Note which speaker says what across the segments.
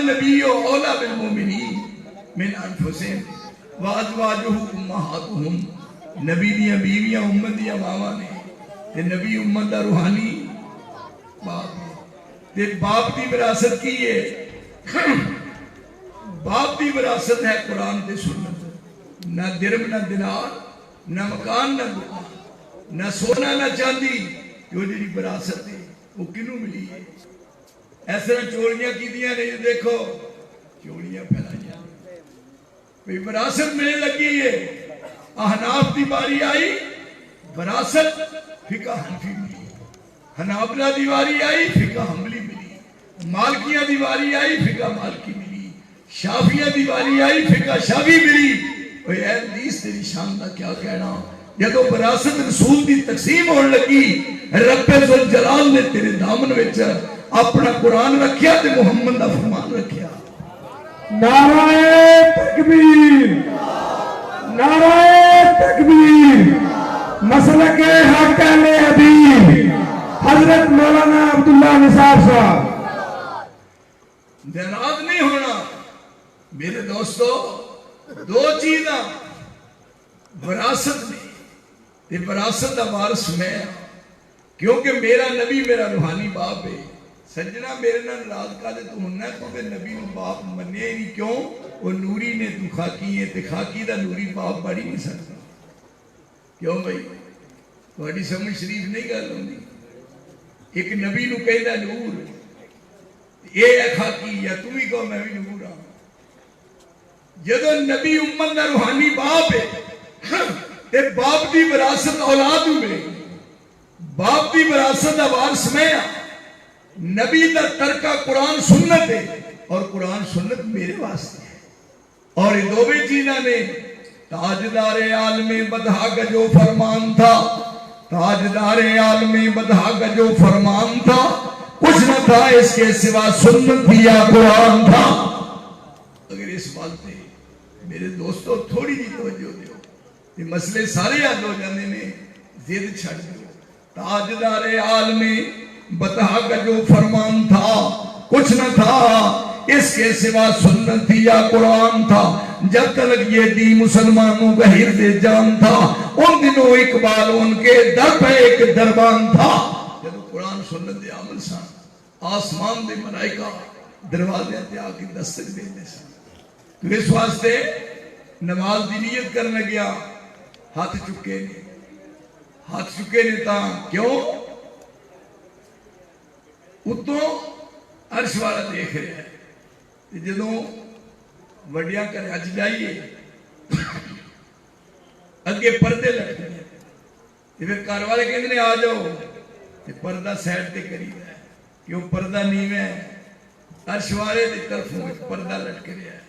Speaker 1: النبی اولا بالمؤمنین من انفسہم وازواجہ امہاتہم، نبی دیاں بیویاں امت دیاں ماواں نے تے نبی امت دا روحانی باپ ہے۔ تے باپ دی وراثت کی ہے؟ باپ دی وراثت ہے قرآن تے سنت، نہ درم نہ دینار نہ مکان نہ دکان نہ سونا نہ چاندی، جو جی وراثت ہے وہ کنوں ملی ہے؟ اس طرح چوریاں کی دیا نہیں، دیکھو چوریاں پھیلائیاں، کوئی وراثت ملنے لگی ہے۔ احناف دی باری آئی وراثت فقہ حنفی ملی، حنابلہ دی باری آئی فقہ حنبلی ملی، مالکیہ دی باری آئی فقہ مالکی ملی، شافیہ دی باری آئی فقہ شافی ملی۔ اے حدیث تیری شان دا کیا کہنا؟ جدو وراثت رسول دی تقسیم ہونے لگی، رب ذوالجلال نے تیرے دامن وچ اپنا قرآن رکھیا تے محمد دا فرمان رکھیا۔
Speaker 2: نعرہ تکبیر، نعرہ تکبیر، مسلک حق اہل حدیث حضرت مولانا عبداللہ نثار صاحب۔
Speaker 1: ناراض نہیں ہونا میرے دوستو، دو چیزاں وراثت میں تے وراثت دا وارث میں، کیونکہ میرا نبی میرا روحانی باپ ہے۔ سجنہ میرے نال ناراض کالے تو ہونا ہے تو نبی نو باپ مننے نہیں، کیوں؟ وہ نوری نے تو خاکی ہے تے خاکی دا نوری باپ بڑی نہیں سکتا۔ کیوں بھائی؟ تہاڈی سمجھ شریف نہیں گل ہوندی؟ ایک نبی نو کہندا نور، اے ہے خاکی، یا تم ہی کہو میں بھی نور ہاں۔ جدو نبی امت دا روحانی باپ ہے تے باپ دی وراثت اولاد میں، باپ دی وراثت دا وارث میں، نبی دا ترکہ قرآن سنت ہے اور قرآن سنت میرے واسطے ہے۔ اور یہ دو بھی چیزاں نے، تاجدار عالم بدہا کا جو فرمان تھا، تاجدار عالم بدہا کا جو فرمان تھا، کچھ نہ تھا اس کے سوا سنت دیا قرآن تھا۔ اگر اس بات پہ میرے دوستو تھوڑی جی توجہ دیو، یہ مسئلے سارے یاد ہو جانے نے، زید چھڑ دیو۔ تاجدار عالم بتہا کا جو فرمان تھا، کچھ نہ تھا اس کے سوا سنت دیا قرآن تھا۔ جب تک یہ دی مسلمانوں کا حرز جان تھا، ان دنوں اقبال ان کے در پہ ایک دربان تھا۔ جب قرآن سنت دے عمل سان، آسمان دے ملائکہ دروازے تے آ کے دستک دے سن۔ تو اس واسطے نماز دی نیت کرنے گیا، ہاتھ چکے نے، ہاتھ چکے نے تا کیوں؟ اتوں عرش والا دیکھ رہے ہیں، جدوں وڈیاں کر اج جائیے اگے پردے لٹکتے ہیں، پھر گھر والے کہتے ہیں آ جاؤ، پردہ سائڈ تے کری ہے، کیوں پردہ نیویں ہے، عرش والے دی طرفوں پردہ لٹک رہا ہے۔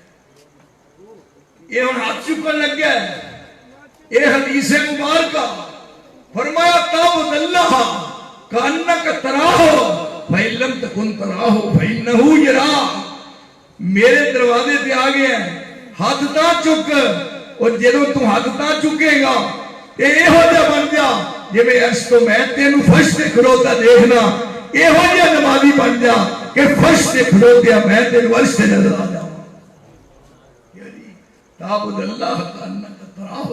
Speaker 1: یہ ہن ہاتھ چکن لگ گیا ہے۔ یہ حدیث مبارکہ فرمایا تعبد اللہ کانک تراہ فإن لم تکن تراہ فإنہ یراک۔ میرے دروازے پہ آ گیا ہے، ہاتھ تا چک، اور جدوں تو ہاتھ تا چکے گا اے ہو جا بن جا جے میں عرش تو میں تینوں فرش تے کھلوتا دیکھنا، اے ہو جا نمازی بن جا کہ فرش تے کھلوتیا میں تینوں عرش تے نظر آ جاؤں۔ تعبد اللہ کانک تراہ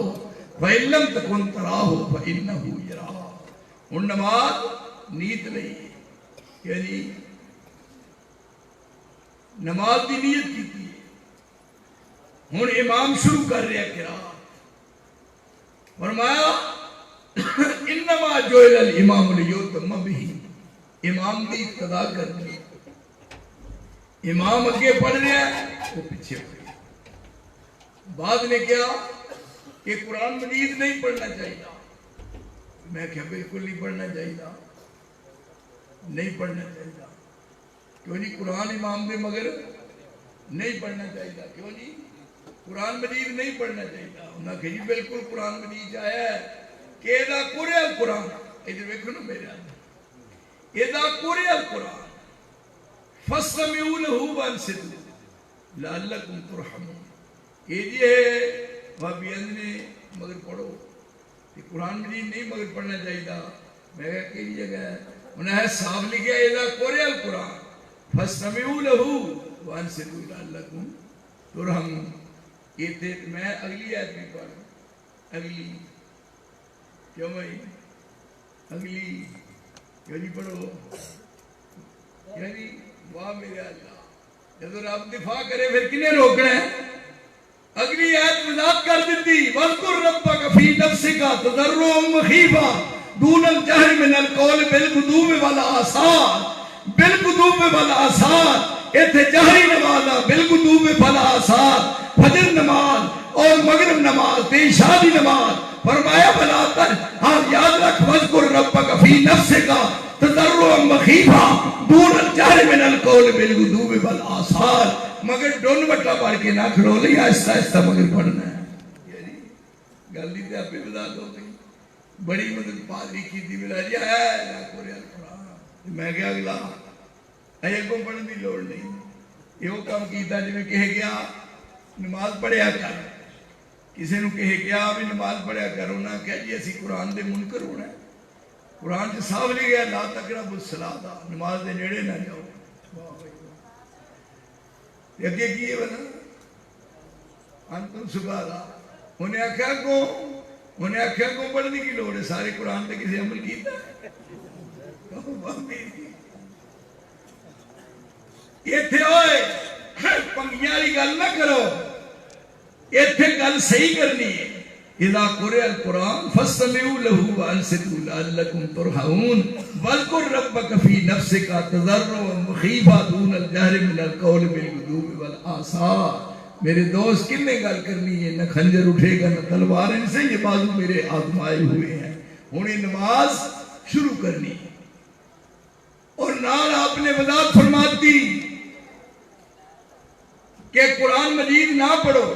Speaker 1: فإن لم تکن تراہ فإنہ یراک۔ ہن نماز نیت نہیں ہے، یعنی نماز دی نیت کی تھی، ہن امام شروع کر رہے قرات، فرمایا انما جعل الامام لیؤتم بہ، امام دی اقتدا کرنی، امام اگے پڑھ رہے ہیں وہ پیچھے پڑھ۔ بعد نے کیا کہ قرآن مجید نہیں پڑھنا چاہیے، میں کہا بالکل نہیں پڑھنا چاہیے، نہیں پڑھنا چاہیے، کیوں جی قرآن امام دے مگر نہیں پڑھنا چاہیے، کیوں جی قرآن مجید نہیں پڑھنا چاہیے؟ انہوں نے کہا جی بالکل قرآن مجید آیا ہے کہ اذا قرئ القرآن، ادھر دیکھو نا میرے آدھے، اذا قرئ القرآن فاستمعوا له وانصتوا لعلکم ترحمون۔ یہ جی ہے وہابیت نے مگر پڑھو، یہ قرآن مجید نہیں مگر پڑھنا چاہیے۔ میں کہا کہ جگہ ہے، انہیں ہے صاحب لکھا اذا قرئ القرآن فاستمعوا له وانصتوا لعلکم ترحمون. یہ تھے میں اگلی آیت بھی پڑھوں. اگلی کیوں بھائی اگلی کیوں نہیں پڑھو؟ یعنی واہ میرے اللہ، جب رب دفاع کرے پھر کنے روکنا ہے؟ اگلی آیت وضاحت کر دیتی وَاذْكُرْ رَبَّكَ فِي نَفْسِكَ تَضَرُّعًا وَخِيفَةً دُونَ الْجَهْرِ مِنَ الْقَوْلِ بِالْغُدُوِّ وَالْآصَالِ. بالغدوِ والآصال ایتھے جہری نماز بالغدوِ والآصال، فجر نماز اور مغرب نماز تے عشاء دی نماز. فرمایا بلا کر ہاں یاد رکھ وَاذْكُرْ رَبَّكَ فِي نَفْسِكَ تَضَرُّعًا وَخِيفَةً دُونَ الْجَهْرِ مِنَ الْقَوْلِ بِالْغُدُوِّ وَالْآصَالِ. مگر ڈون بٹا پڑھ کے نہ کھڑو لیں، آہستہ آہستہ مگر پڑھنا ہے. گل دی تے آپ بتا دو گئی بڑی مدد پادری کی تھی ملا جی آیا نہ قرآن قرآن. میں کیا اگلا اے کو پڑھنے کی لوڑ نہیں. یہ وہ کام کیتا جی میں کہے گیا نماز پڑھیا کر، کسی نے کہے گیا بھی نماز پڑھیا کرو نہ کہ جی اسی قرآن دے منکر ہونا ہے. قرآن سے صاف لکھا ہے لا تقربوا الصلاۃ، نماز دے نیڑے نہ جاؤ. اگے کی ہے بنا انتم سکارا. انہیں آخیا کو پڑھنے کی لوڑ ہے، سارے قرآن پہ کسی عمل کیتا ہے؟ ایتھے ہوئے پنگیاں والی گل نہ کرو، ایتھے گل صحیح کرنی ہے. اذا قرئ القرآن فاستمعوا له وانصتوا لعلکم ترحمون. واذکر ربک فی نفسک تضرعا وخیفا دون الجہر من القول بالغدو والآصال. میرے دوست کن نے گل کرنی ہے؟ نہ خنجر اٹھے گا نہ تلوار، ان سے یہ بازو میرے آزمائے ہوئے ہیں. انہیں نماز شروع کرنی ہے اور نال آپ نے وضاحت فرماتی کہ قرآن مجید نہ پڑھو.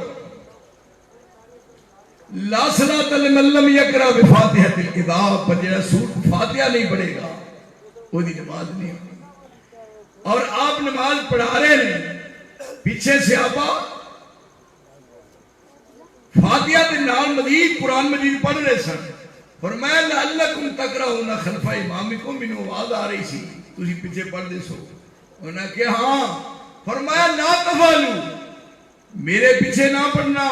Speaker 1: لا صلاۃ لمن لم یقرأ بفاتحۃ الکتاب، پر جڑا سورۃ فاتحہ نہیں پڑھے گا وہ دی نماز نہیں ہوگی. اور آپ نماز پڑھا رہے ہیں، پیچھے سے آپ فاتحہ دے نال مزید قرآن مجید پڑھ رہے سن. فرمایا لعلکم تقرؤون خلف امامکم، مینوں آواز آ رہی سی تسی پیچھے پڑھ دے سو. انہوں نے کہا ہاں. فرمایا لا تفعلوا، میرے پیچھے نہ پڑھنا.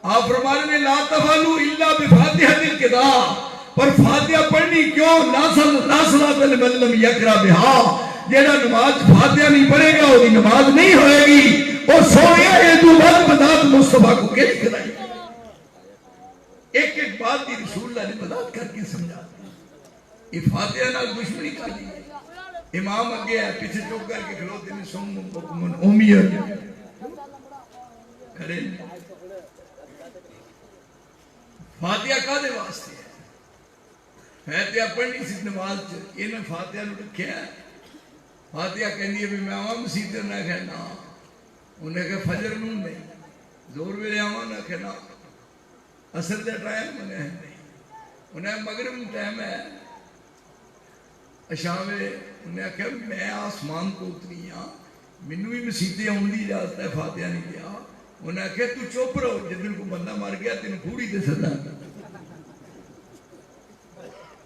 Speaker 1: آپ فرما رہے ہیں لا تفعلوا الا بفاتحۃ الکتاب، پر فاتحہ پڑھنی کیوں؟ لا صلاۃ لمن لم یقرأ بہا، جیڑا نماز فاتحہ نہیں پڑھے گا وہ نماز نہیں ہوئے گی. اور سویا یہ تو بات بذات مصطفیٰ کو کیا کرائی؟ ایک ایک بات کی رسول اللہ نے وضاحت کر کے سمجھا. یہ فاتحہ نال دشمنی کا دی. امام اگے ہے پیچھے چوک کر کے کھلوتے ہیں سم بکمن اومی کھڑے. فاتحہ کا دے واسطے ہے، فاتحہ پڑھنی سی نماز چ. یہ نے فاتحہ نو رکھیا ہے. فاتحہ کہندی ہے بھی میں آواں مسجد تے. نہ کہ نا. انہیں کہ فجر نو نہیں، زور ویلے آواں. نہ کہ نا اثر دے ٹائم انہیں نہیں. انہیں مغرب ٹائم ہے عشاء ویلے. انہیں کہا میں آسمان کو اتری ہاں، مینوں بھی مسیتے آن دی اجازت ہے، فاتحہ نہیں دیا. انہیں کہا تو چپ رہو، جدن کو بندہ مر گیا تین پھوڑی دے سدا.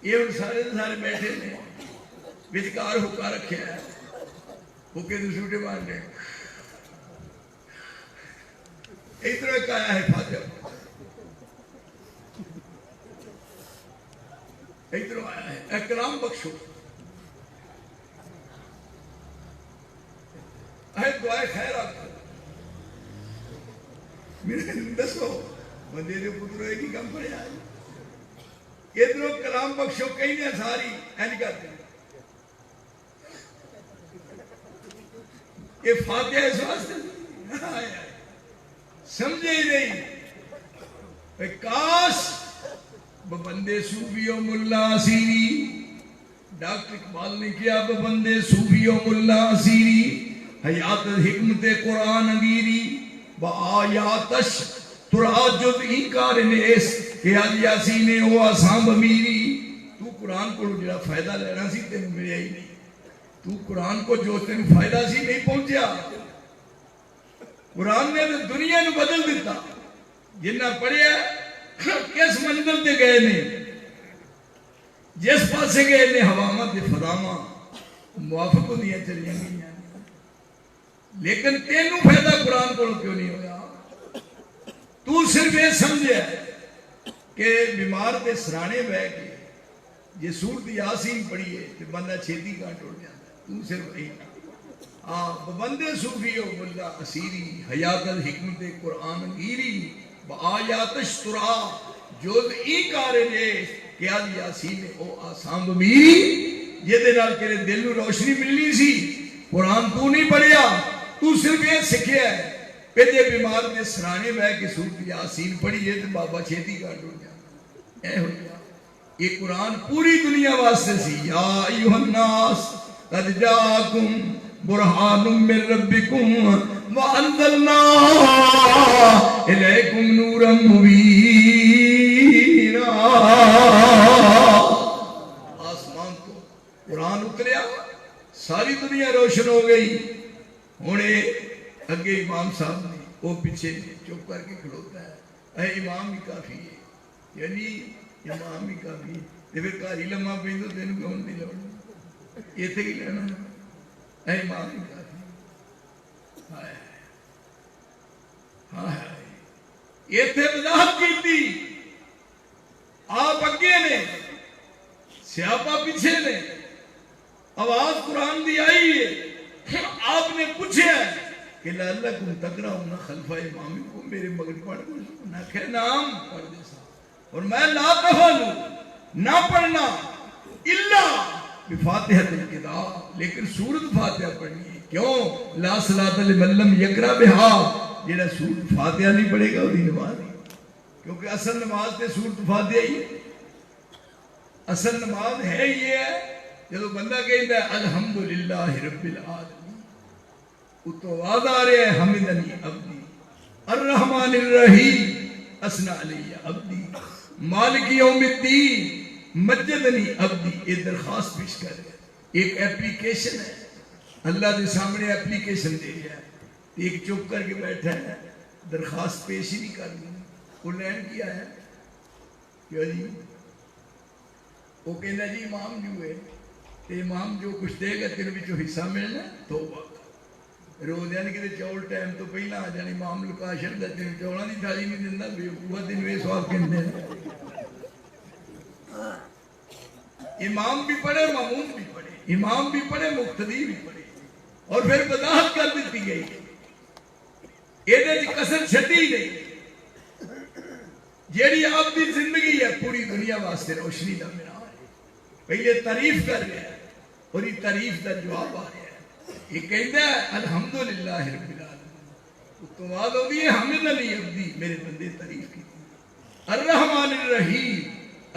Speaker 1: یہ ان سارے بیٹھے نے بچکار حکا رکھے ہے، حکے تو سوٹے مار گئے. ادھر ایک آیا ہے فاتحہ، ادھر آیا ہے اے کلام بخشو، اے دعائے خیر آپ کو. میرے دسو بندے دے پتر ایک ہی کام پڑے آئے. ادھر کلام بخشو کہیں نے ساری اینج کرتے ہیں. یہ فاتحہ اس واسطے سمجھے ہی نہیں. کاش بندے صوفی و ملا اسیری، ڈاکٹر اقبال نے کیا بندے صوفی و ملا اسیری، حیات حکمت قرآن انگیری با آیاتش تراجد انکار نیس کہ آج یاسین او آسان بمیری. تو قرآن کو جڑا فائدہ لینا سی تین ملیا ہی نہیں. تو قرآن کو جو تین فائدہ سی نہیں پہنچیا. قرآن نے تو دنیا نے بدل دیتا. جنہ پڑھیا کس منزل تے گئے نے، جس پاسے گئے نے ہواواں تے فضاواں موافق ہوندیاں چلیاں گئیاں. لیکن تینوں فائدہ قرآن کو کیوں نہیں ہویا؟ تو صرف یہ سمجھے کہ بیمار دے سرانے بہ کے جی سورت یاسین پڑھیے تو بندہ چھیتی کا ٹوٹ جاتا ہے، تو صرف یہی بندے صوفی و ملا اسیری حیات الحکمت قرآن گیری بآیاتش ترا جوز ای کارے جے کہ آج یاسین او آسام بمیری یہ دے نال تیرے دل نو روشنی ملنی سی، قرآن تو نہیں پڑھیا، تو صرف یہ سکھیا ہے پہلے بیمار نے سرانے بہ کے سورت یاسین پڑھیے تو بابا چھیتی کا ٹوٹ جاتا اے ہو گیا۔ یہ قرآن پوری دنیا واسطے سی، یا ایھا الناس قد جاءکم برہان من ربکم وانزلنا الیکم نورا مبینا۔ آسمان کو قرآن اتریا، ساری دنیا روشن ہو گئی۔ ہونے اگے امام صاحب نے وہ پیچھے چپ کر کے کھڑوتا ہے، اے امام ہی کافی ہے، یعنی امام ہی کافی ہے، پھر کاری لمحہ پہ تو تین کون نہیں لوڑنا، یہ تھے ہی لینا، اے امام ہی کافی ہے۔ ہائے ہائے یہ تھے وضاحت کی تھی، آپ اگے نے سیاپا پیچھے نے، آواز قرآن دی آئی ہے، آپ نے پوچھا کہ لعلکم تقرؤن خلف امامکم، میرے مگر پڑھ دو نہ کہ نام پڑھ دے سا، اور میں لا تفعلوا نہ پڑھنا الا بفاتحۃ الکتاب، لیکن سورۃ فاتحہ پڑھنی ہے۔ کیوں؟ لا صلاۃ لمن لم یقرأ بها، جڑا سورۃ فاتحہ نہیں پڑھے گا وہی نماز نہیں، کیونکہ اصل نماز تے سورۃ فاتحہ ہی ہے، اصل نماز ہے یہ ہے جب بندہ کہتا ہے الحمدللہ رب العالمین، تو آواز آ رہے ہیں حمدنی عبدی الرحمن الرحیم اثنى علی عبدی مالک یوم الدین مجدنی عبدی۔ یہ درخواست پیش کر رہے ہیں، ایک اپلیکیشن ہے، اللہ دے سامنے اپلیکیشن دے رہا ہے، ایک چپ کر کے بیٹھا ہے، درخواست پیش ہی نہیں کرنی، وہ لین کیا ہے کیا جی؟ وہ کہنا جی امام جو ہے کہ امام جو کچھ دے گا تیرے بچوں حصہ ملنا توبہ روز یعنی کہ چول ٹائم تو پہلا آ جانے امام لکا شرد تین چولاں دی تھالی نہیں دیندا بے وقوفا تینوں یہ سواب کہندے امام بھی پڑھے ماموم بھی پڑھے، امام بھی پڑھے مقتدی بھی پڑھے، اور پھر وضاحت کر دیتی گئی یہ کسر چھٹی نہیں، جیڑی آپ کی زندگی ہے پوری دنیا واسطے روشنی کا مینار ہے۔ پہلے تعریف کر رہا ہے اور یہ تعریف کا جواب آ رہا ہے، یہ کہتا ہے الحمدللہ رب العالمین، اس تو بعد ہوتی ہے حمدنی عبدی، میرے بندے تعریف کی، الرحمن الرحیم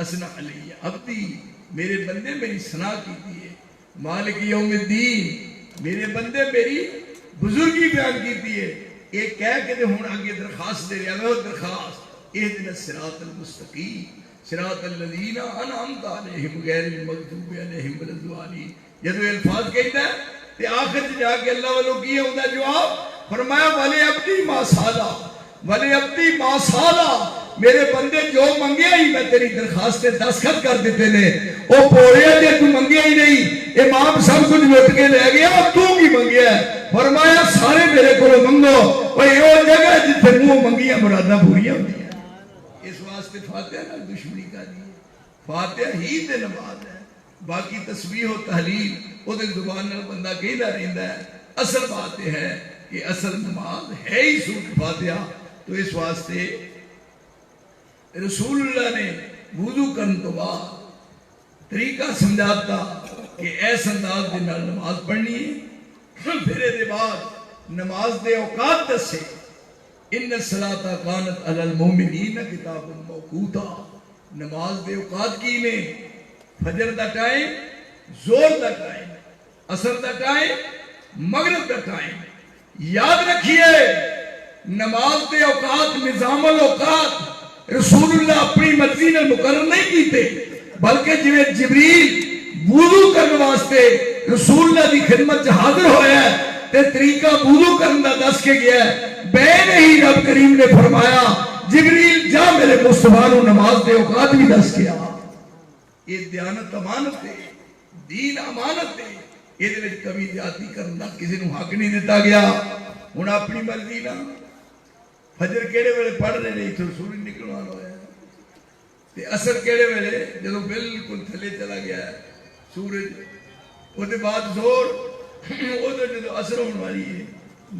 Speaker 1: اثنى علی عبدی، میرے بندے میری ثنا کی ہے، مالک یوم الدین، میرے بندے میری بزرگی بیان کی ہے۔ ایک کہہ کے ہوں آگے درخواست دے رہا ہے، وہ درخواست اہدنا الصراط المستقیم صراط الذین انعمت علیہم غیر المغضوب علیہم ولا الضالین۔ جب یہ الفاظ کہتا ہے تو آخر جا کے اللہ والوں کی ہے ان کا جواب فرمایا وَلِ عَبْدِي مَا سَالَا وَلِ عَبْدِي مَا سَالَا، میرے بندے جو منگیا ہی میں تیری درخواست دستخط کر دیتے نے، وہ پوریا جے تو منگیا ہی نہیں، امام سب کچھ لٹ کے لے گیا اور تو کی منگیا ہے، فرمایا سارے میرے کو منگو، وہ یہ جگہ جتنے منہ منگیا مرادہ پوریا ہوتی ہے۔ اس واسطے فاتحہ نہ دشمنی کا نہیں، فاتحہ ہی تے نماز ہے، باقی تسبیح و تحلیل وہ دے زبان نال بندہ کہدا رہندا ہے، اصل بات یہ ہے کہ اصل نماز ہے ہی سورۃ فاتحہ۔ تو اس واسطے رسول اللہ نے وضو کرنے تو بعد طریقہ سمجھاتا کہ ایس انداز دے نال نماز پڑھنی ہے، پھر دے بعد نماز دے اوقات دسے، ان الصلاۃ کانت علی المؤمنین کتابا موقوتا، نماز دے اوقات کی نے، فجر دا ٹائم، زور دا ٹائم، عصر دا ٹائم، مغرب دا ٹائم۔ یاد رکھیے نماز دے اوقات نظام الاوقات رسول اللہ اپنی مرضی نے مقرر نہیں کیتے، بلکہ جویں جبریل وضو کرنے واسطے رسول اللہ دی خدمت حاضر ہویا ہے تے طریقہ وضو کرنے دا دس کے گیا ہے، بین ہی رب کریم نے فرمایا جبریل جا میرے مصطفیٰ نو نماز دے اوقات بھی دس کے آ۔ یہ دیانت امانت ہے، دین امانت ہے، یہ کمی زیادتی کرنا کسی کو حق نہیں دیتا گیا. ہوں اپنی مرضی نہ فجر کہڑے ویلے پڑھ رہے ہیں اتوں سورج نکلنے والا ہوا تے اثر کہڑے ویلے جدوں بالکل تھلے چلا گیا ہے سورج وہ بعد زور وہ جدوں اثر ہونے والی ہے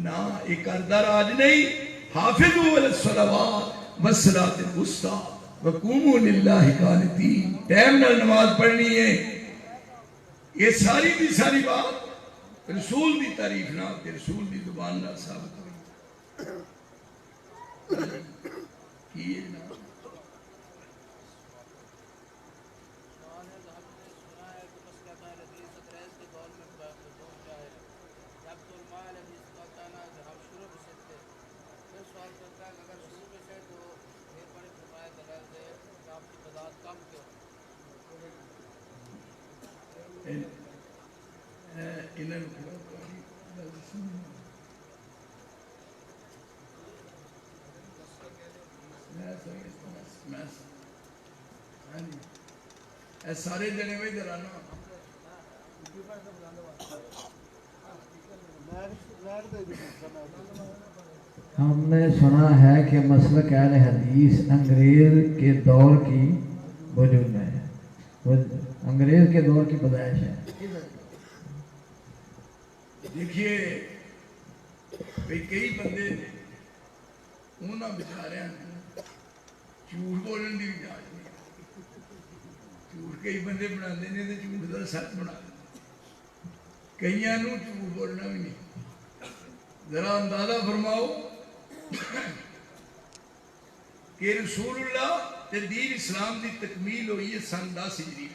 Speaker 1: نہ یہ کردہ راج نہیں. حافظوا علی الصلوات والصلاۃ الوسطی وقوموا للہ قانتین. ٹائم نال نماز پڑھنی ہے. یہ ساری دی ساری بات رسول دی تعریف نہ رسول دی زبان نہ ثابت ہوئی کی ہے نا. سارے جنے میں درانا
Speaker 3: ہم نے سنا ہے کہ مسلک اہل حدیث انگریز کے دور کی وجود میں ہے، انگریز کے دور کی پیدائش ہے.
Speaker 1: دیکھیے کئی بندے انہوں بچارے جھوٹ بولن کی اجازت نہیں. جھوٹ کئی بندے بنا دے تو جھوٹ کا سچ بنا دیں. کئی جھوٹ بولنا بھی نہیں. ذرا اندازہ فرماؤ کہ رسول اللہ تے دین اسلام دی تکمیل ہوئی ہے سن 10 ہجری.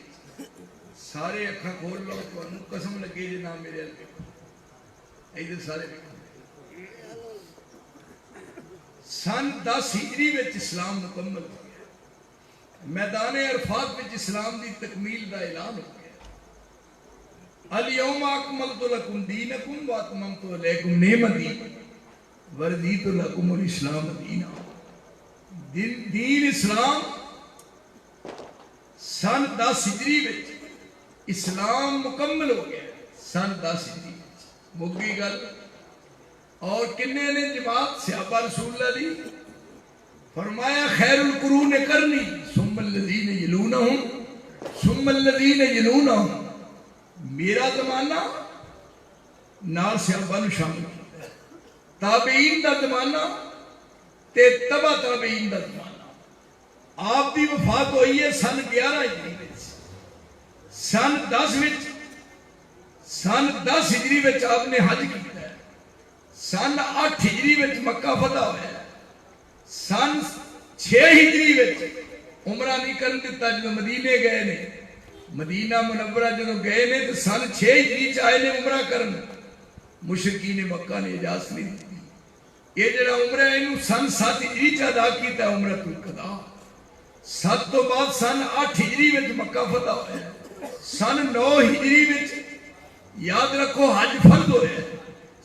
Speaker 1: سارے اکھاں کھول لو تو قسم لگے جی نہ میرے ادھر سارے سن 10 ہجری میں اسلام مکمل ہو گیا. میدان عرفات میں اسلام دی تکمیل دا اعلان ہو گیا. الیوم اکملت لکم دینکم واتممت علیکم نعمتی ورضیت لکم الاسلام دینا. دین اسلام سن 10 ہجری میں اسلام مکمل ہو گیا. سن 10 ہجری مگی گل. اور کنے نے جماعت صحابہ رسول اللہ دی فرمایا خیر القرون کرنی ثم الذین یلونہم ثم الذین یلونہم. میرا زمانہ نال صحابہ نو شامل کیتا ہے. تابعین دا زمانہ تے تبع تابعین دا زمانہ. آپ دی وفات ہوئی ہے سن 11 ہجری وچ. سن 10 وچ سن 10 ہجری وچ آپ نے حج کیتا ہے. سن 8 ہجری وچ مکہ فتح ہوا ہے. سن 6 ہجری وچ عمرہ نہیں کرن دتا جب مدینے گئے نے. مدینہ منورہ جب گئے نے تو سن 6 ہجری چاہے نے عمرہ کرن. مشرکین مکہ نے اجازت نہیں دی. یہ جڑا عمرہ ہے انہوں سن 7 ہجری چ ادا کیتا ہے عمرہ القضاء. 7 تو بعد سن 8 ہجری وچ مکہ فتح ہوا ہے. سن 9 ہجری وچ یاد رکھو حج فرض ہوا ہے.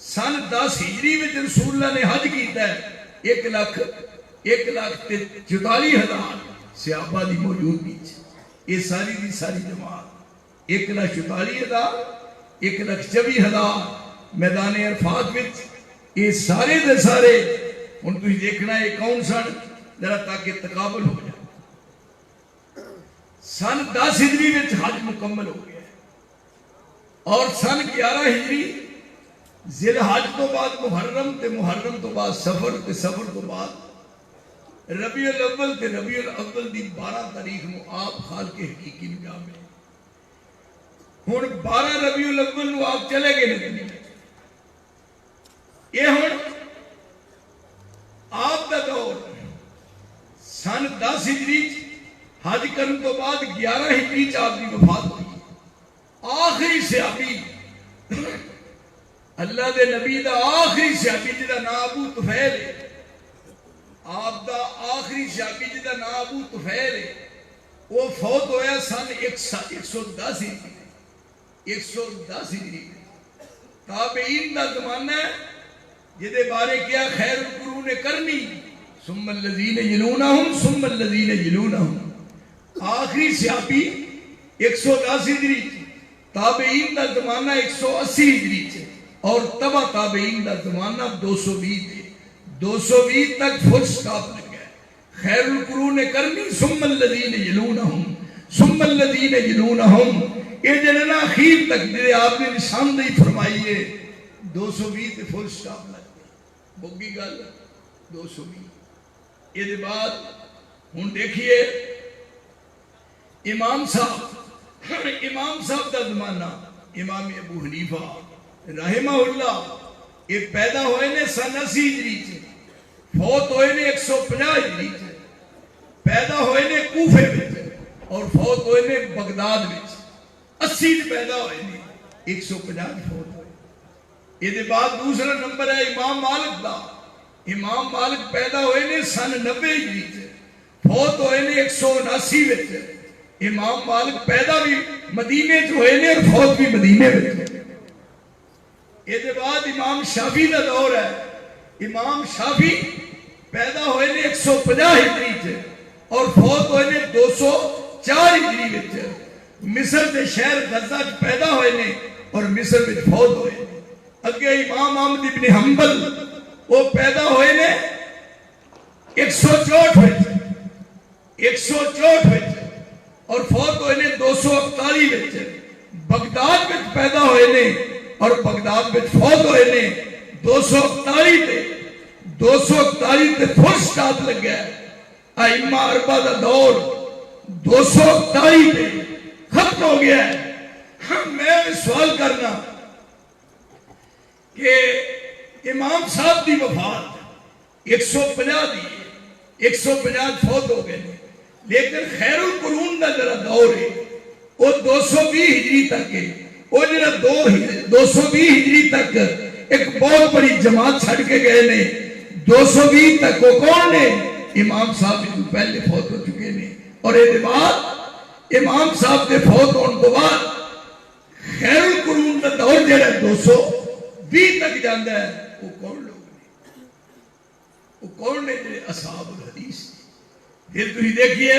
Speaker 1: سن 10 ہجری وچ رسول اللہ نے حج کیتا ہے. 1,44,000 صحابہ دی موجودگی. یہ ساری دی ساری جماعت 1,44,000 1,24,000 میدان عرفات وچ. یہ سارے دے سارے ہن تسی دیکھنا یہ کون سن ذرا تاکہ تقابل ہو جائے. سن 10 ہجری وچ حج مکمل ہو گیا. اور سن 11 ہجری ذی الحج تو بعد محرم تے محرم تو بعد سفر تے سفر تو بعد ربیع الاول تے ربیع الاول دی 12 تاریخ نو آپ خالق حقیقی نو جا ملے. ہن 12 ربیع الاول نو آپ چلے گئے نہیں. یہ ہن آپ دا دور سن 10 ہجری حج کرن تو بعد 11 ہجری چ آپ دی وفات ہوئی. آخری صحابی اللہ دے نبی دا آخری صحابی جدا نام ابو طفیل ہے. آپ دا آخری صحابی جدا نام ابو طفیل ہے. وہ فوت ہویا سن 110 ہجری. 110 ہجری. تابعین دا زمانہ ہے جدے بارے کیا خیر القرون کرنی ثم الذین یلونہم ثم الذین یلونہم. آخری صحابی 110 ہجری تابعین دا زمانہ 180 ہجری سے اور تبا تابعین دا زمانہ 220 ہے. 220 تک فل سٹاپ لگ گیا. خیر القرون کرنی ثم الذین یلونہم ثم الذین یلونہم. یہ جننا اخیر تک جنہیں آپ نے نشاندہی فرمائی ہے 220 تے فل سٹاپ لگ گیا. بوگی گل 220. یہ بعد ہن دیکھیے امام صاحب دا زمانہ امام ابو حنیفہ رحمہ اللہ یہ پیدا ہوئے نے سن 80 ہجری سے فوت ہوئے نے 150 ہجری سے. پیدا ہوئے نے کوفے وچ اور فوت ہوئے نے بغداد وچ. 80 پیدا ہوئے نے 150 فوت ہوئے. یہ بعد دوسرا نمبر ہے امام مالک دا. امام مالک پیدا ہوئے نے سن 90 ہجری سے فوت ہوئے نے 179 وچ. امام مالک پیدا بھی مدینے چ ہوئے نے اور فوت بھی مدینے وچ. یہ بعد امام شافعی دا دور ہے. امام شافعی پیدا ہوئے نے 150 ہجری سے اور فوت ہوئے نے 204 ہجری وچ. مصر دے شہر غزہ پیدا ہوئے نے اور مصر وچ فوت ہوئے نے. اگے امام احمد ابن حنبل وہ پیدا ہوئے نے 164 وچ اور فوت ہوئے نے 241 وچ. بغداد وچ پیدا ہوئے نے اور بغداد وچ فوت ہوئے نے 241 تے فل سٹاپ لگ گیا. ائمہ اربعہ دا دور 241 تے ختم ہو گیا ہے. میں سوال کرنا کہ امام صاحب دی وفات 150 دی 150 فوت ہو گئے لیکن خیر القرون دا جڑا دور ہے وہ 220 ہجری تک ہے. وہ جڑا 220 ہجری تک ایک بہت بڑی جماعت چھڑ کے گئے نے. 220 تک وہ کون نے؟ امام صاحب جو پہلے فوت ہو چکے نے. اور یہ بعد امام صاحب کے فوت ہونے کے بعد خیر القرون دا دور جڑا 220 تک جاندہ ہے. وہ کون لوگ نے؟ وہ کون نے جڑے اصحاب الحدیث. پھر تھی دیکھیے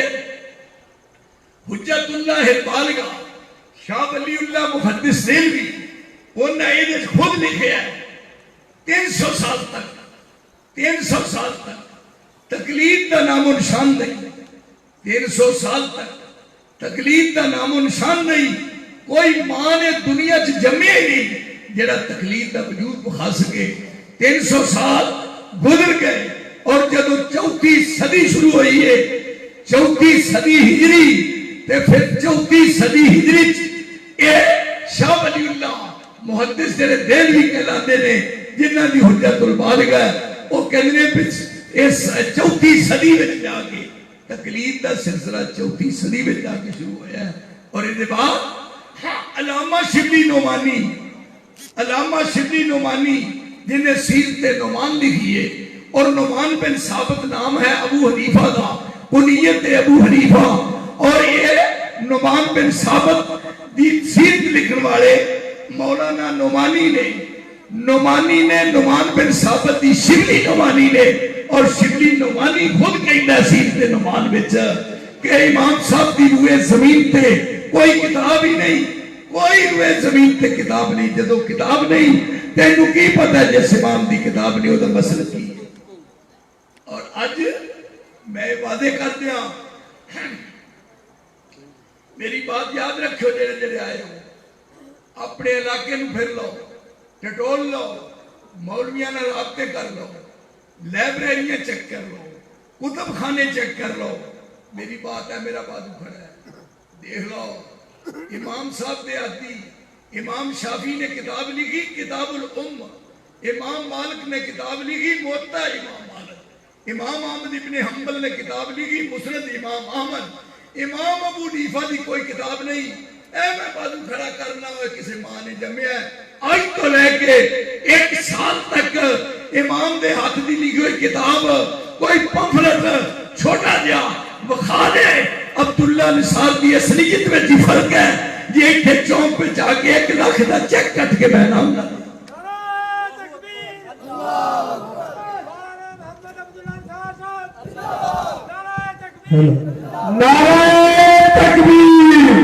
Speaker 1: حجت اللہ بالغہ شاہ ولی اللہ محدث دہلوی انہوں نے یہ خود لکھے ہے 300 سال تک تقلید دا نام و نشان نہیں. 300 سال تک تقلید دا نام و نشان نہیں. کوئی ماں نے دنیا چ جمعے ہی نہیں جڑا تقلید دا وجود بخا سکے. 300 سال گزر گئے اور جدو 34 صدی شروع ہوئی ہے 34 صدی ہجری تے پھر 34 صدی ہجری اے شاہ ولی اللہ محدث جڑے دہلوی کہلاتے نے جنہاں دی حجت البالغہ وہ کہندے نے اس 34 صدی وچ جا کے تقلید دا سلسلہ 34 صدی وچ جا کے شروع ہوا ہے. اور اس کے بعد علامہ شبلی نعمانی جن نے سیرت نعمان لکھی ہے اور نعمان بن ثابت نام ہے ابو حنیفہ دا کنیت ابو حنیفہ. اور یہ نعمان بن ثابت دی سیرت لکھن والے مولانا نعمانی نے نعمان بن ثابت دی شبلی نعمانی نے اور شبلی نعمانی خود کہنا سیرت نعمان بچ کہ امام صاحب دی روئے زمین تے کوئی کتاب ہی نہیں. کوئی روئے زمین تے کتاب نہیں. جدو کتاب نہیں تینوں کی پتہ ہے جس امام دی کتاب نہیں وہ مسئلہ کی. اور آج میں وعدے کر دیا میری بات یاد رکھو جڑے جڑے آئے ہو اپنے علاقے نو پھر لو ٹٹول لو مولویاں نال رابطے کر لو لائبریریاں چیک کر لو کتب خانے چیک کر لو. میری بات ہے میرا بازو کھڑا ہے دیکھ لو. امام صاحب دے آتی امام شافعی نے کتاب لکھی کتاب الام. امام مالک نے کتاب لکھی موطا امام مالک. امام احمد ابن حنبل نے کتاب لکھی مسند امام احمد. امام ابو حنیفہ دی کوئی کتاب نہیں. اے میں بازو کھڑا کرنا ہوئے کسی ماں نے جمعہ ہے آج تو لے کے 1 سال تک امام دے ہاتھ دی لکھی ہوئی کتاب کوئی پمفلٹ چھوٹا جا بخا دے عبداللہ نصار دی اصلیت میں جی فرق ہے. یہ ایک چونک پہ جا کے 1 لاکھ دا چیک کٹ کے میں نام نہ
Speaker 2: نعرہ تکبیر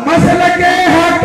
Speaker 2: مسلک حق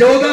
Speaker 1: 14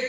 Speaker 1: 1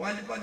Speaker 1: 5-5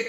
Speaker 1: 1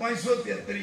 Speaker 1: 573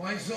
Speaker 1: 500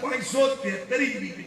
Speaker 1: 573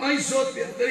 Speaker 1: 573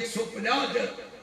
Speaker 1: 150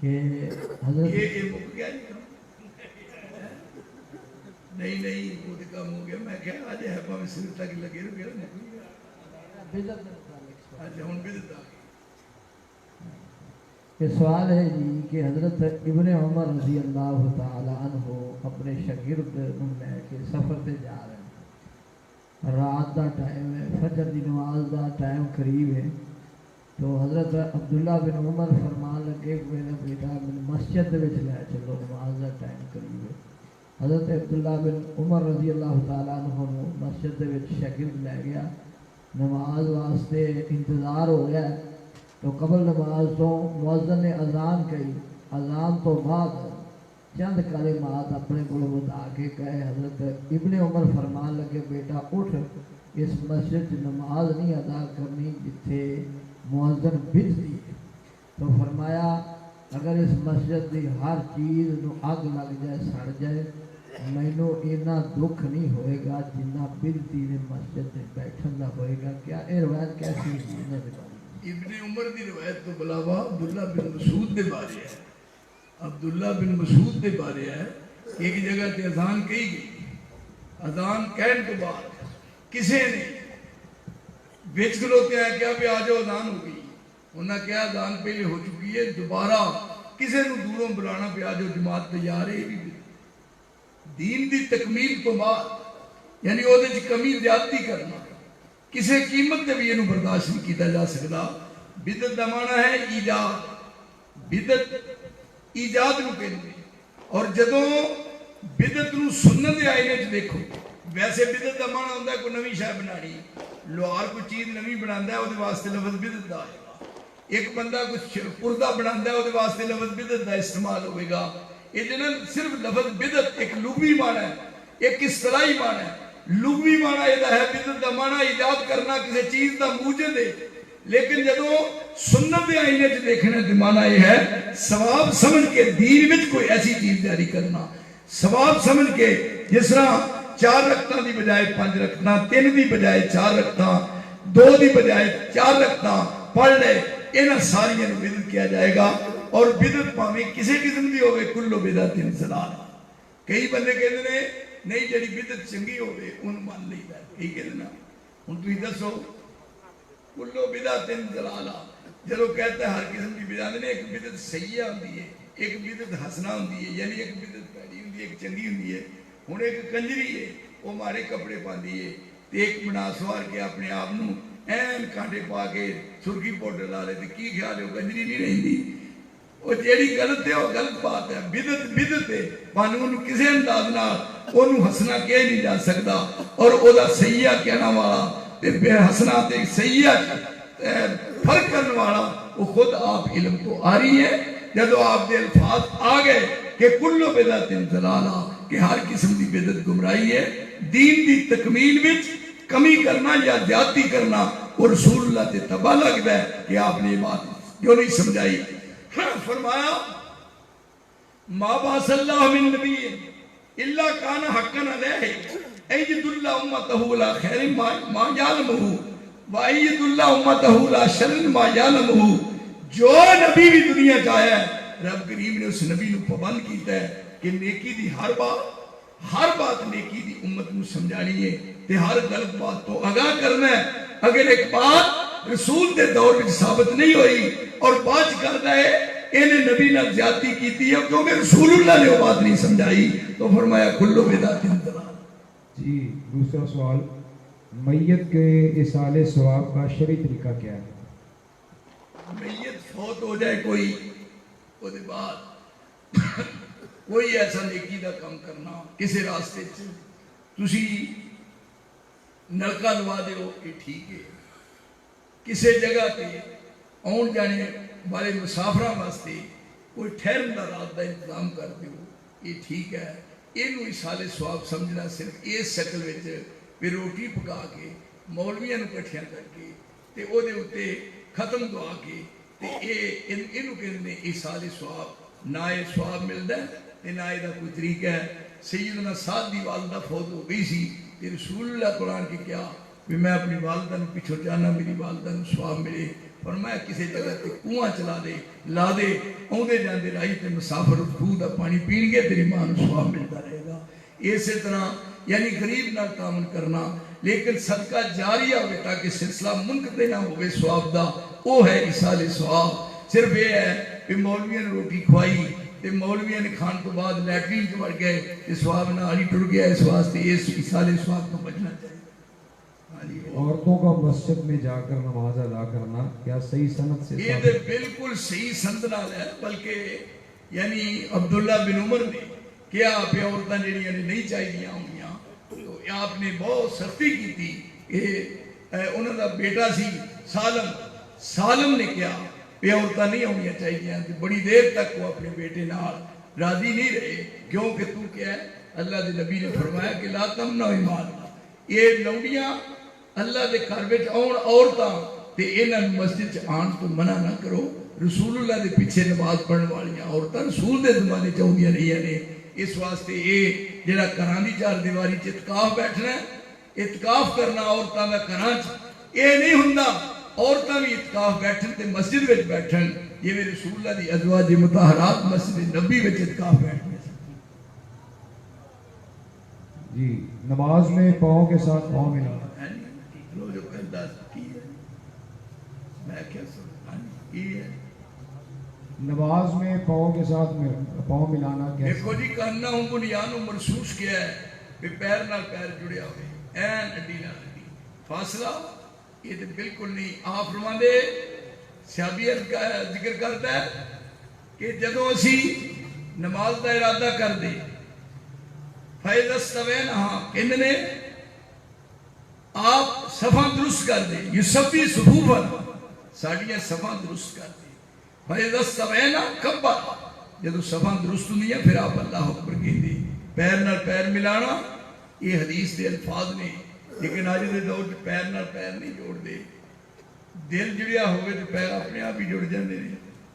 Speaker 3: کہ حضرت
Speaker 1: یہ مک گیا نہیں نہیں نہیں وہ تو کم ہو گیا میں کیا آج ہے پاویں سر تک لگے رو گیا اچھا ہوں بدعت آ گئی
Speaker 3: یہ سوال ہے جی کہ حضرت ابن عمر رضی اللہ تعالی عنہ اپنے شاگرد نوں لے کے سفر تے جا رہے ہیں، رات دا ٹائم ہے، فجر دی نماز دا ٹائم قریب ہے، تو حضرت عبداللہ بن عمر فرمان لگے کہ میرا بیٹا میں مسجد دے وچ لے چلو، نماز دا ٹائم قریب ہے۔ حضرت عبداللہ بن عمر رضی اللہ تعالیٰ عنہ مسجد دے وچ شاگرد لے گیا، نماز واسطے انتظار ہو گیا، تو قبل نماز تو مؤذن نے اذان کہی، اذان تو بعد چند کلمات اپنے کو بتا کے کہے، حضرت ابن عمر فرمان لگے بیٹا اٹھ، اس مسجد نماز نہیں ادا کرنی جتھے مؤذن بدتی ہے، تو فرمایا اگر اس مسجد کی ہر چیز نو اگ لگ جائے سڑ جائے مینو اتنا دکھ نہیں ہوئے گا جنہ بدتی نے مسجد میں بیٹھن کا ہوئے گا۔ کیا یہ روایت کیسی ہے؟
Speaker 1: ابن عمر دی روایت تو بلاوا عبداللہ بن مسعود دے بارے ہے، عبداللہ بن مسعود دے بارے ہے کہ ایک جگہ تے اذان کہی گئی، اذان کہن کے بعد کسے نے بیچ کھلوتے ہیں کیا بھی آجو اذان ہو گئی، انہاں کیا اذان پہلے ہو چکی ہے، دوبارہ کسے نو دوروں بلانا پہ آجو جماعت تیار ہے، بھی دین دی تکمیل تو بعد یعنی وہ دے کمی زیادتی کرنا کسے قیمت دے بھی یہ برداشت نہیں کیتا جا سکتا۔ بدعت دا معنی ہے ایجاد، بدعت ایجاد نو کہندے، اور جدوں بدعت نو سنت دے آئینے چ دیکھو، ویسے بدعت دا معنی ہوندا ہے کوئی نویں شے بنانی، لوہار کوئی چیز نویں بناندا ہے اودے واسطے لفظ بدعت دا آئے گا، ایک بندہ کچھ پردہ بناندا ہے اودے واسطے لفظ بدعت دا استعمال ہوئے گا۔ یہ جنہاں صرف لفظ بدعت ایک لغوی معنی ہے، ایک اصطلاحی معنی ہے۔ لغوی معنی یہ ہے بدعت دا معنی ایجاد کرنا کسی چیز دا موجد ہے، لیکن جدوں سنت دے آئینے چ دیکھنے تے معنی یہ ہے ثواب سمجھ کے دین وچ کوئی ایسی چیز جاری کرنا، ثواب سمجھ کے جس طرح 4 رکعتاں دی بجائے 5 رکعتاں، 3 دی بجائے 4 رکعتاں، 2 دی بجائے 4 رکعتاں پڑھ لے، انہاں ساریاں نوں بدعت کیا جائے گا۔ اور بدعت پاویں کسی قسم دی ہوے کلو بدعت ضلال۔ کئی بندے کہندے نے نہیں جڑی بدعت چنگی ہوے اون مان لਈدا، کئی کہندے نا ہن تسی دسو کلو بدعت ضلال، جدوں کہتا ہے ہر قسم کی بدعت نے، ایک بدعت سیئہ ہوندی ہے، ایک بدعت حسنہ ہوندی ہے، یعنی ایک بدعت پیڑی ہوندی ہے، ایک چنگی ہوندی ہے۔ ہن ایک کنجری ہے وہ مارے کپڑے پاندی ہے تے ایک بنا سوار کے اپنے آپ نوں این کانٹے پا کے سرخی پاؤڈر لا لے تے کی خیال ہے وہ کنجری نہیں رہندی، وہ جیڑی غلط ہے وہ غلط بات ہے، بدعت بدعت ہے، قانون کسی انداز نال اونوں حسنہ کہہ نہیں جا سکتا، اور او دا سیئہ کہنا والا تے بے حسنہ تے سیئہ فرق کرنے والا وہ خود آپ علم تو آ رہی ہے۔ جدو آپ دے الفاظ آ گئے کہ کلو بدعت ضلالہ، کہ ہر قسم دی بدعت گمراہی ہے، دین دی تکمیل وچ کمی کرنا یا زیادتی کرنا، اور رسول اللہ تے تباہ لگتا ہے کہ آپ نے یہ بات کیوں نہیں سمجھائی۔ فرمایا ما باس اللہ من نبی الا کان حقا علیہ ایجد اللہ امتہ لا خیر ما یعلمہ وَأَيِّدُ اللَّهُ أُمَّتَهُ لَا شَرٍ مَا يَعْلَمُهُ۔ جو نبی بھی دنیا چاہیا ہے رب کریم نے اس نبی نو پابند کیتا ہے کہ نیکی دی ہر بات نیکی دی امت نو سمجھانی ہے تے ہر غلط بات تو آگاہ کرنا ہے۔ اگر ایک بات رسول دے دور میں ثابت نہیں ہوئی اور باج کرتا ہے انہیں نبی نے زیادتی کیتی ہے کیونکہ رسول اللہ نے وہ بات نہیں سمجھائی، تو فرمایا کلو بدعت ضلال۔ جی
Speaker 2: دوسرا سوال، میت کے اصالِ ثواب کا شرعی طریقہ کیا ہے؟
Speaker 1: میت فوت ہو جائے کوئی وہ دے بعد کوئی ایسا نیکی دا کام کرنا کسی راستے تسی نلکا لوا دے ہو یہ ٹھیک ہے، کسی جگہ تے آن جانے والے مسافروں واسطے کوئی ٹھہرن دا رات دا انتظام کر دے ہو یہ ٹھیک ہے۔ یہ اصالِ ثواب سمجھنا صرف اس شکل وچ پھر روٹی پکا کے مولویاں نو کٹھیاں کر کے تے او دے اوتے ختم دعا کے تے اینو کہندے اصالِ ثواب، نہ یہ ثواب ملدا ہے تے نہ دا کوئی طریقہ ہے۔ سیدنا سعد دی والدہ فوت ہو گئی سی تے رسول اللہ قرآن کی کیا کہ میں اپنی والدہ نو پیچھے جانا میری والدہ نو ثواب ملے، فرمایا کسی جگہ تے کنواں چلا دے لا دے آدھے جاندے راہی تے مسافر خود کا پانی پین گے تیری ماں نوں ثواب ملتا رہے گا. اسی طرح یعنی غریب نال تعاون کرنا لیکن صدقہ جاریہ ہوئے تاکہ سلسلہ منقطع نہ ہوئے ثواب دا وہ ہے ایصال ثواب. صرف یہ ہے کہ مولویاں نے روٹی کھوائی تے مولویاں نے کھان تو بعد لیٹرین چ وڑ گئے تے ثواب نال ہی ٹر گیا. اس واسطے اس ایصال ثواب تو بچنا چاہیے.
Speaker 2: عورتوں کا مسجد میں جا کر نماز ادا کرنا کیا صحیح سند سے
Speaker 1: یہ تو بالکل صحیح سند نال ہے. بلکہ یعنی عبداللہ بن عمر نے کیا پہ عورتیں جہاں نے نہیں چاہیے ہوئیاں تو آپ نے بہت سختی کی تھی کہ انہوں کا بیٹا سی سالم نے کیا پہ عورتیں نہیں ہونی چاہیے. بڑی دیر تک وہ اپنے بیٹے نال راضی نہیں رہے کیونکہ تو کیا ہے اللہ دے نبی نے فرمایا کہ لا تمنعوا ایمان اللہ. یہ لونڈیاں اللہ دے گھر وچ آن عورتاں تے انہاں مسجد چ آن تو منع نہ کرو. رسول اللہ دے پیچھے نماز پڑھن والیاں عورتاں رسول دے زمانے چ ہوندیاں رہیاں نے. اس واسطے یہ جڑا گھراں دی چار دیواری چ اعتکاف بیٹھنا ہے اعتکاف کرنا عورتاں دا گھراں چ یہ نہیں ہوندا. عورتاں بھی اعتکاف بیٹھن تے مسجد وچ بیٹھن جویں رسول اللہ دی ازواج مطہرات مسجد نبی وچ اعتکاف بیٹھنے.
Speaker 2: جی نماز میں پاؤں کے ساتھ پاؤں ملانا نماز میں پاؤں کے ساتھ پاؤں ملانا
Speaker 1: دیکھو جی کرنا ہوں بنیان محسوس کیا ہے کہ پیر نال پیر جڑیا ہوئے این ہڈی نال ہڈی فاصلہ یہ تو بالکل نہیں. آپ فرماندے صحابیت کا ذکر کرتا ہے کہ جدو اسی نماز کا ارادہ کر دے فَإِذَا اسْتَوَيْنَا انہوں نے آپ صفاں درست کر دے یُصَفِّي صُفُوفًا ساڑیاں صفاں درست کر دے. فَإِذَا اسْتَوَيْنَا كَبَّرَ جدو صفاں درست ہوں دیا پھر آپ اللہ اکبر کہہ دے. پیر نال پیر ملانا یہ حدیث دے الفاظ نے لیکن آج دے دور پیر نال پیر نہیں جوڑ دے. دل جڑیا ہوئے تو پیر اپنے آپ ہی جڑ جاندے نے.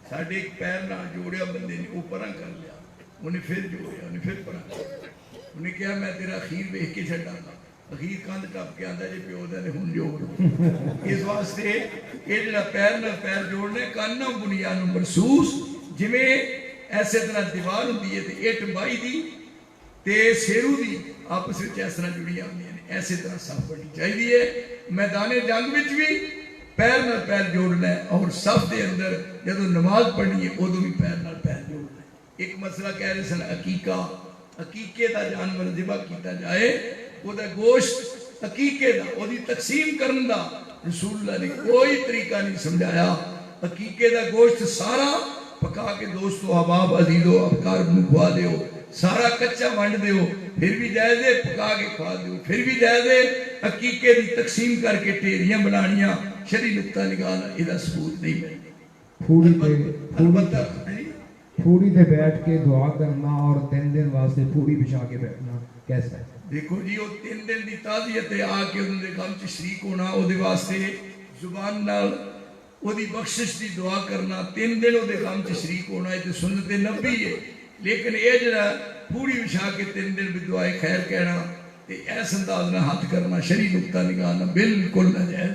Speaker 1: ساڑھے ایک پیر نال جوڑیا بندے نے اوپراں کر لیا انہیں پھر جوڑیا انہیں پھر پراں کر انہیں کہا میں تیرا اخیر بیک کے چھڑا گا. اخیر کاند ٹپ کے آندہ جی پیو دے ہن جوڑ. اس واسطے یہ جڑا پیر نال پیر جوڑنے کاننا بنیان مرسوس جویں ایسے طرح دیوار ہوندی ہے تے اٹ بائی دی تے سیرو دی آپس وچ اس طرح جڑیاں ہوندیاں نے ایسے طرح صف بننی چاہیے. میدان جنگ وچ بھی پیر نال پیر جوڑنا ہے اور صف دے اندر جدوں نماز پڑھنی ہے ادوں بھی پیر نال پیر جوڑنا ہے. ایک مسئلہ کہہ رہے سن عقیقے دا جانور ذبح کیتا جائے وہ دا گوشت عقیقے دا وہ دی تقسیم کرن دا رسول اللہ نے کوئی طریقہ نہیں سمجھایا. عقیقے دا گوشت سارا پکا کے دوستو احباب عزیزو افکار بنو کھوا دیو سارا کچا ونڈ دیو پھر بھی جائز ہے پکا کے کھوا دیو پھر بھی جائز ہے. عقیقے دی تقسیم کر کے ٹیریاں بنانیاں شرعی نقطہ نگاہ ادھا ثبوت نہیں ملتی.
Speaker 2: پھوڑی تے بیٹھ کے دعا کرنا اور 3 دن واسطے پھوڑی بچھا کے بیٹھنا کیسا ہے؟
Speaker 1: دیکھو جی وہ 3 دن دی تعزیت ہے آ کے انہوں نے کام چ شریک ہونا او دے واسطے زبان نال او دی بخشش دی دعا کرنا 3 دن او دے کام چ شریک ہونا ہے تے سنت نبی ہے. لیکن اے جڑا پھوڑی بچھا کے 3 دن بھی دعائے خیر کہنا تے ایس انداز نہ ہاتھ کرنا شرعی نقطہ نگاہ نہ بالکل ناجائز.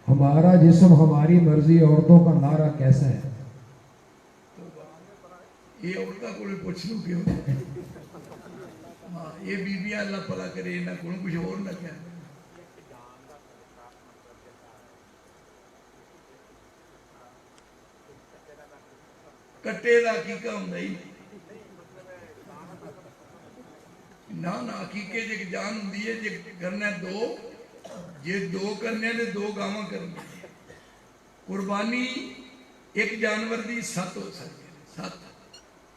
Speaker 2: ہمارا جسم ہماری مرضی عورتوں کا نعرہ کیسا ہے؟
Speaker 1: یہ عورتوں کو بھی پوچھ لوں کیوں یہ بیبیاں اللہ پلا کرے نہ کوئی کچھ اور نہ کیا. کٹے دا عقیقہ ہوندا ہی نہ عقیقے جے جان ہوندی ہے جے کرنا دو جے 2 کرنے نے 2 گاواں کرنے. قربانی ایک جانور دی 7 ہو سکتی 7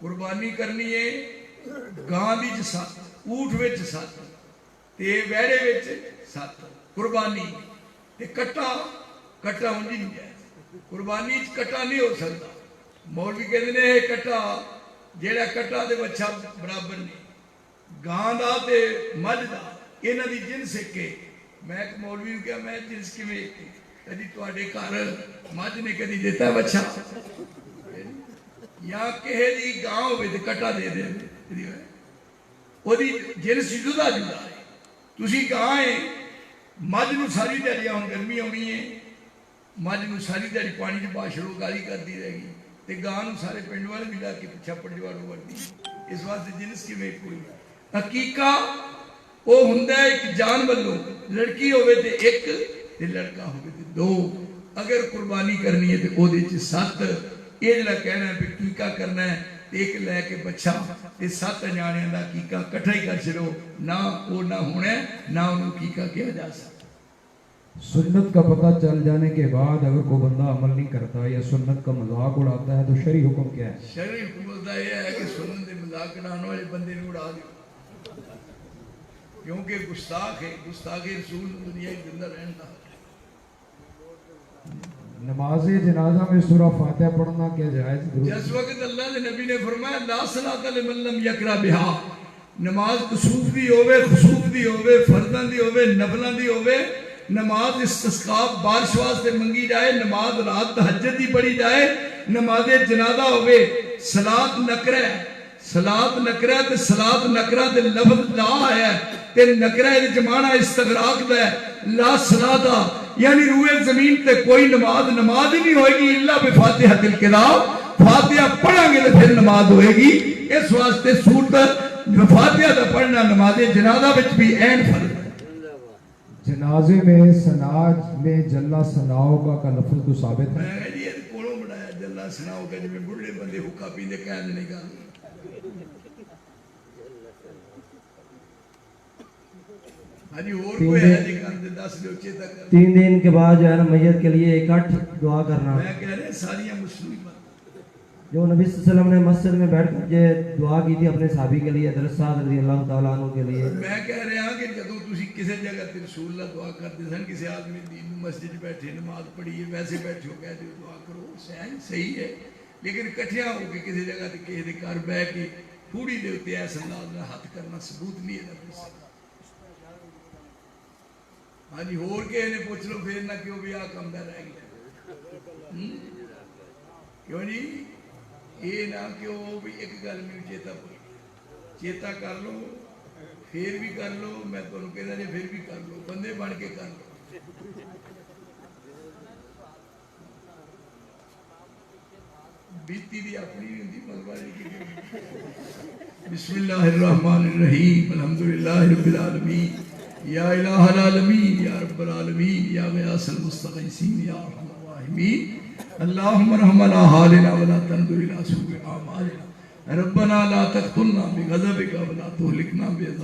Speaker 1: قربانی کرنی ہے. گاں دی 7 اونٹ وچ 7 تے ویڑے وچ 7 قربانی تے کٹا ہونجی نہیں جائے. قربانی کٹا نہیں ہو سکتا. مولوی کہتے ہیں کٹا جیڑا کٹا دے بچہ برابر نہیں گاں دا تے مجھ دا انہاں دی جنس کے. میں ایک مولوی ہوں کیا میں جنس کی میں کدی تواڈے گھر مجھ نے کدی دیتا بچہ یا کہے دی گاں ہوئے تے کٹا دے دے وہ دی جنس جدا جدا ہے. تسی گاں ہے مجھ نو ساری دیہڑی ہن گرمی ہونی ہے مجھ نو ساری دیہڑی پانی چ پا چھڑو گالی کرتی رہ گئی تے گاں نو سارے پنڈ والے ملا کے چھپڑ جوڑو وردی اس واسطے جنس کی میں کوئی حقیقہ وہ ہوندا ہے ایک جان والوں لڑکی ہوے تے ایک تے لڑکا ہوے تے دو اگر قربانی کرنی ہے تے او دے چ 7 یہ جڑا کہنا ہے کہ حقیقہ کرنا ہے ایک لے کے بچہ تے 7 جانیاں دا حقیقہ کٹھا ہی کر چھڑو نہ وہ نہ ہونا ہے نہ انہوں حقیقہ کیا جا سکتا
Speaker 2: سنت کا پتہ چل جانے کے بعد اگر کوئی بندہ عمل نہیں کرتا یا سنت کا مذاق اڑاتا ہے تو شرعی حکم کیا ہے؟
Speaker 1: شرعی حکم دا یہ ہے کہ سنت دے مذاق اڑانے والے بندے نے اڑا دیا کیونکہ گستاخ ہے گستاخ رسول دنیا کی زندہ رہن دا
Speaker 2: نماز جنازہ میں سورہ فاتحہ پڑھنا کیا جائز درست؟
Speaker 1: جس وقت اللہ کے نبی نے فرمایا لا صلاۃ لمن لم یقرأ بها نماز کسوف دی ہوے خسوف دی ہوے فرضاں دی ہوے نفلاں دی ہوے نماز استسقاء بارش واسطے منگی جائے نماز رات تہجد دی پڑھی جائے نماز جنازہ ہوے صلاۃ نکرہ صلاۃ نکرہ تے صلاۃ نکرہ تے لفظ لا آیا ہے تے نکرہ دے جمانہ استغراق دا ہے لا صلاۃ یعنی روئے زمین تے کوئی نماز ہی نہیں ہوئے گی اللہ بفاتحۃ الکتاب فاتحہ پڑھیں گے تو پھر نماز ہوئے گی اس واسطے سورت فاتحہ دا پڑھنا نماز جنازہ وچ بھی عین فرض ہے
Speaker 2: جنازے میں سناج میں جلا سناؤ کا لفظ تو ثابت ہے
Speaker 1: میں کہا یہ کونوں بڑھایا جلا سناؤ کا جب بڑھے بندے حکا پیندے قید نہیں گا ہاں اور کوئی ہے جی کاندے 10 لوگ چیتا کر
Speaker 4: 3 دن کے بعد جو ہے نا میت کے لیے اکٹھ دعا کرنا
Speaker 1: میں کہہ رہے ہیں ساریاں مسلم
Speaker 4: جو نبی صلی اللہ علیہ وسلم نے مسجد میں بیٹھ کر یہ دعا کی تھی اپنے صحابی کے لیے حضرت سعد رضی اللہ تعالیٰ عنہ کے لیے
Speaker 1: میں کہہ رہا ہوں کہ جدوں تسی کسی جگہ تے رسول اللہ دعا کرتے سن کسی آدمی دین مسجد بیٹھے نماز پڑھی ہے ویسے بیٹھے ہو کہتے ہو دعا کرو صحیح ہے لیکن کٹھیاں ہو کے کسی جگہ تے کسی دے گھر بیٹھ کے پھوڑی دے اوتے ایسا انداز نال ہاتھ کرنا ثبوت نہیں ہے نبی سے ہاں جی ہور کہے نے پوچھ لو پھر نہ کیوں بھی آ کم دا رہ گیا کیوں جی یہ نہ کہ وہ بھی ایک گل میں چیتا چیتا کر لو پھر بھی کر لو میں تمہیں کہہ رہا پھر بھی کر لو بندے بن کے کر لو بیتی دی اپنی نہیں ہوتی مغربانی کی بسم اللہ الرحمن الرحیم الحمدللہ رب العالمین یا الہ العالمین یا رب العالمین یا غیاث المستغیثین یا ارحم الراحمین اللہم ارحم علی حالنا ولا تنظر الی سوء اعمالنا ربنا لا تقتلنا بغضبك ولا تهلكنا بعذابك